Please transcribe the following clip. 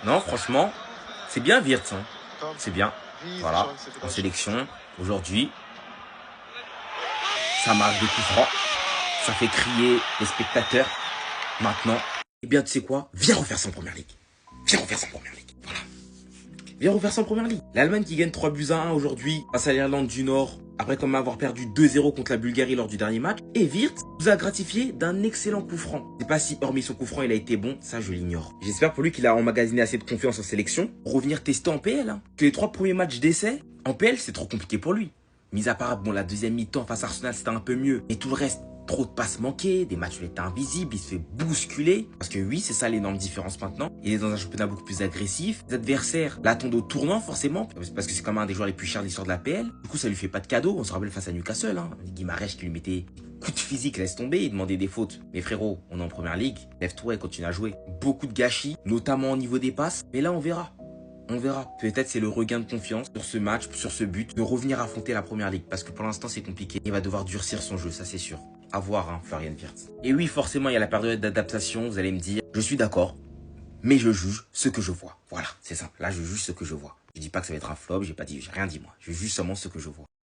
Non, franchement, c'est bien Wirtz. Hein. C'est bien. Voilà, en sélection, aujourd'hui, ça marque des coups francs. Ça fait crier les spectateurs. Maintenant, eh bien, tu sais quoi? Viens refaire ça en première ligue. Viens refaire ça en première ligue. Voilà. Viens refaire ça en première ligue. L'Allemagne qui gagne 3-1 aujourd'hui face à l'Irlande du Nord, après comme avoir perdu 2-0 contre la Bulgarie lors du dernier match. Et Wirtz nous a gratifié d'un excellent coup franc. Je sais pas si, hormis son coup franc, il a été bon, ça je l'ignore. J'espère pour lui qu'il a emmagasiné assez de confiance en sélection pour revenir tester en PL. Hein. Que les 3 premiers matchs d'essai, en PL, c'est trop compliqué pour lui. Mis à part, bon, la deuxième mi-temps face à Arsenal, c'était un peu mieux. Mais tout le reste, trop de passes manquées, des matchs où il était invisible, il se fait bousculer. Parce que oui, c'est ça l'énorme différence maintenant. Il est dans un championnat beaucoup plus agressif. Les adversaires l'attendent au tournant forcément, parce que c'est quand même un des joueurs les plus chers de l'histoire de la PL. Du coup, ça lui fait pas de cadeau. On se rappelle face à Newcastle, hein. Guimarães qui lui mettait coup de physique, laisse tomber, il demandait des fautes. Mais frérot, on est en première ligue, lève-toi et continue à jouer. Beaucoup de gâchis, notamment au niveau des passes. Mais là, on verra. On verra. Peut-être c'est le regain de confiance sur ce match, sur ce but, de revenir affronter la première ligue. Parce que pour l'instant, c'est compliqué. Il va devoir durcir son jeu, ça c'est sûr. À voir, hein, Florian Wirtz. Et oui, forcément, il y a la période d'adaptation. Vous allez me dire, je suis d'accord, mais je juge ce que je vois. Voilà, c'est simple. Là, je juge ce que je vois. Je dis pas que ça va être un flop, j'ai rien dit moi. Je juge seulement ce que je vois.